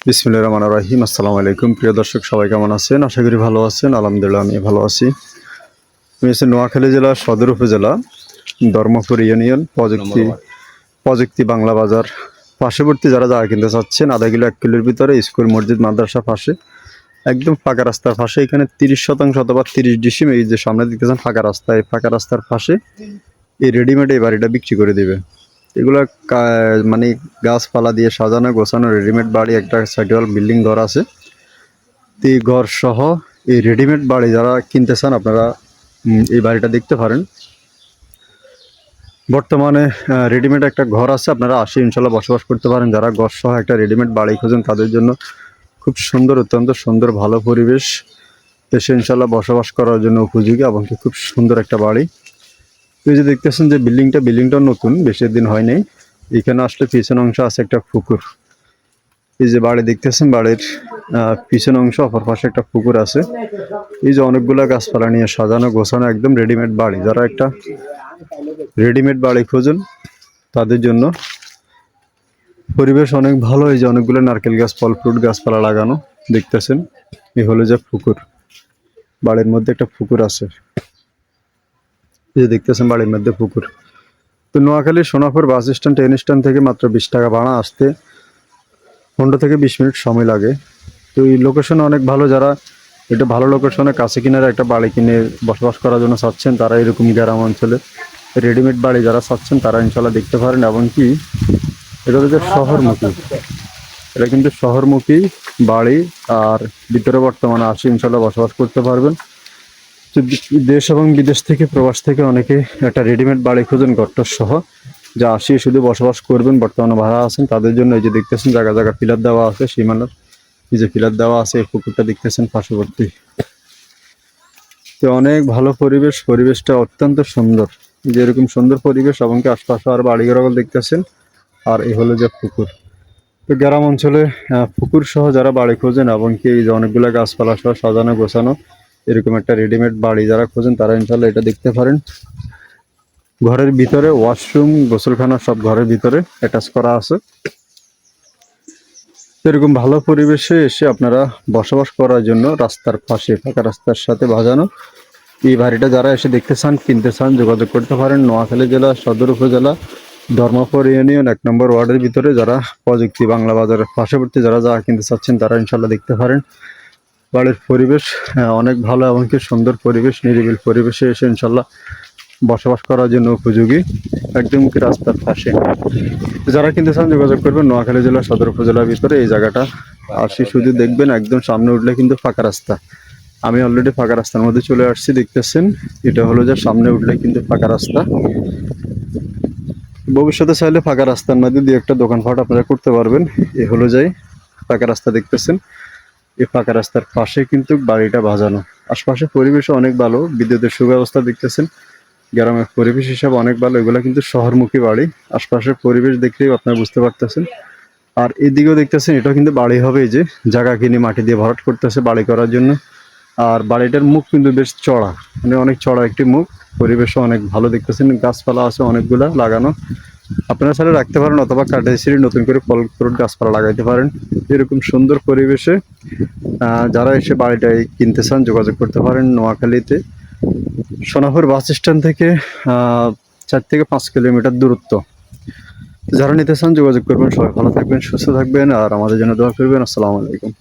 বিসমিল্লাহির রহমানির রহিম। আসসালামু আলাইকুম। প্রিয় দর্শক, সবাই কেমন আছেন? আশা করি ভালো আছেন। আলহামদুলিল্লাহ, আমি ভালো আছি। আমি আছি নোয়াখালী জেলার সদর উপজেলা ধর্মপুর ইউনিয়ন প্রযুক্তি বাংলা বাজার পার্শ্ববর্তী। যারা জায়গা কিনতে চাচ্ছেন, আধা কিলো 1 কিলোর ভিতরে স্কুল, মসজিদ, মাদ্রাসা পাশে, একদম ফাঁকা রাস্তার পাশে, এখানে 30% অথবা 30 ডিসিম, এই যে সামনে দেখতেছেন ফাঁকা রাস্তা, এই ফাঁকা রাস্তার পাশে এই রেডিমেড এই বাড়িটা বিক্রি করে দিবে। এগুলো মানে গাছপালা দিয়ে সাজানো গোছানো রেডিমেড বাড়ি, একটা সাইডওয়াল বিল্ডিং ঘর আছে। এই ঘর সহ এই রেডিমেড বাড়ি যারা কিনতে চান, আপনারা এই বাড়িটা দেখতে পারেন। বর্তমানে রেডিমেড একটা ঘর আছে, আপনারা আসে ইনশাল্লাহ বসবাস করতে পারেন। যারা ঘর সহ একটা রেডিমেড বাড়ি খোঁজেন, তাদের জন্য খুব সুন্দর, অত্যন্ত সুন্দর, ভালো পরিবেশ, এসে ইনশাল্লাহ বসবাস করার জন্য উপযোগী এবং খুব সুন্দর একটা বাড়ি। এই যে দেখতেছেন যে বিল্ডিংটা নতুন, বেশি দিন হয় নাই। এখানে আসলে পিছন অংশ আছে একটা পুকুর। এই যে বাড়ি দেখতেছেন, বাড়ির পিছন অংশ, অপর পাশে একটা পুকুর আছে। এই যে অনেকগুলা গাছপালা নিয়ে সাজানো গোছানো একদম রেডিমেড বাড়ি। যারা একটা রেডিমেড বাড়ি খোঁজেন, তাদের জন্য পরিবেশ অনেক ভালো। এই যে অনেকগুলো নারকেল গাছ, ফল ফ্রুট গাছপালা লাগানো দেখতেছেন। এই হলো যে পুকুর, বাড়ির মধ্যে একটা পুকুর আছে। এই যে দেখতেছেন বাড়ির মধ্যে পুকুর। তো Noakhali Sonapur bus stand, train stand থেকে মাত্র 20 টাকা ভাড়া, আসতে 15 থেকে 20 মিনিট সময় লাগে। তো এই লোকেশন অনেক ভালো। যারা এটা ভালো লোকেশনে কাছে কিনারে একটা বাড়ি কিনে বসবাস করার জন্য চাচ্ছেন, তারা এরকম গ্রাম অঞ্চলে রেডিমেড বাড়ি যারা চাচ্ছেন, তারা ইনশাল্লাহ দেখতে পারেন। এবং কি এটা হচ্ছে শহরমুখী, এটা কিন্তু শহরমুখী বাড়ি। আর ভিতরে বর্তমানে আসে ইনশাল্লাহ বসবাস করতে পারবেন। তো দেশ এবং বিদেশ থেকে, প্রবাস থেকে অনেকে একটা রেডিমেড বাড়ি খুঁজেন ঘরটর সহ, যা আসিয়ে শুধু বসবাস করবেন। বর্তমানে ভাড়া আছেন, তাদের জন্য এই যে দেখতেছেন জায়গা জায়গা পিলার দেওয়া আছে, সীমানার এই যে পিলার দেওয়া আছে, এই পুকুরটা দেখতেছেন পার্শ্ববর্তী। তো অনেক ভালো পরিবেশ, পরিবেশটা অত্যন্ত সুন্দর। যে এরকম সুন্দর পরিবেশ এবং কি আশপাশে আর বাড়িঘর দেখতেছেন। আর এই হলো যে পুকুর। তো গ্রাম অঞ্চলে পুকুর সহ যারা বাড়ি খোঁজেন এবং কি এই যে অনেকগুলো গাছপালা সহ সাজানো গোছানো এরকম একটা রেডিমেড বাড়ি যারা খোঁজেন, তারা ইনশাল্লাহ এটা দেখতে পারেন। ঘরের ভিতরে ওয়াশরুম, গোসলখানা সব ঘরের ভিতরে অ্যাটাচ করা আছে। এরকম ভালো পরিবেশে এসে আপনারা বসবাস করার জন্য রাস্তার পাশে, ফাঁকা রাস্তার সাথে বাজানো এই বাড়িটা যারা এসে দেখতে চান, কিনতে চান, যোগাযোগ করতে পারেন। নোয়াখালী জেলা সদর উপজেলা ধর্মপুর ইউনিয়ন 1 নম্বর ওয়ার্ডের ভিতরে, যারা প্রযুক্তি বাংলা বাজারের পার্শ্ববর্তী যারা যা কিনতে চাচ্ছেন, তারা ইনশাল্লাহ দেখতে পারেন। বাড়ির পরিবেশ অনেক ভালো এবং কি সুন্দর পরিবেশ, নিরিবিল পরিবেশে এসে ইনশাল্লাহ বসবাস করার জন্য উপযোগী, একদম কি রাস্তার পাশে। যারা কিনতে চান যোগাযোগ করবেন। নোয়াখালী জেলা সদর উপজেলার ভিতরে এই জায়গাটা আসি শুধু দেখবেন, একদম সামনে উঠলে কিন্তু ফাঁকা রাস্তা। আমি অলরেডি ফাঁকা রাস্তার মধ্যে চলে আসছি, দেখতেছেন। এটা হলো যে সামনে উঠলে কিন্তু ফাঁকা রাস্তা। ভবিষ্যতে চাইলে ফাঁকা রাস্তার মধ্যে দিয়ে একটা দোকানপাট আপনারা করতে পারবেন। এ হলো যাই ফাঁকা রাস্তা দেখতেছেন। এই ফাঁকা রাস্তার পাশে কিন্তু বাড়িটা বাজানো। আশপাশে পরিবেশও অনেক ভালো, বিদ্যুতের সুব্যবস্থা দেখতেছেন। গ্রামের পরিবেশ হিসাবে অনেক ভালো। এগুলো কিন্তু শহরমুখী বাড়ি। আশপাশের পরিবেশ দেখলেই আপনারা বুঝতে পারতেছেন। আর এদিকেও দেখতেছেন, এটাও কিন্তু বাড়ি হবে। এই যে জায়গা কিনে মাটি দিয়ে ভরাট করতেছে বাড়ি করার জন্য। আর বাড়িটার মুখ কিন্তু বেশ চড়া, মানে অনেক চড়া একটি মুখ। পরিবেশও অনেক ভালো দেখতেছেন, গাছপালা আছে অনেকগুলা লাগানো। আপনারা চাইলে রাখতে পারেন, অথবা কাঠে ছিঁড়ে নতুন করে ফল ফ্রুট গাছপালা লাগাইতে পারেন। এরকম সুন্দর পরিবেশে যারা এসে বাড়িটাই কিনতে চান, যোগাযোগ করতে পারেন। নোয়াখালীতে সোনাপুর বাস স্ট্যান্ড থেকে 4 থেকে 5 কিলোমিটার দূরত্ব। যারা নিতে চান যোগাযোগ করবেন। সবাই ভালো থাকবেন, সুস্থ থাকবেন, আর আমাদের জন্য দোয়া করবেন। আসসালামু আলাইকুম।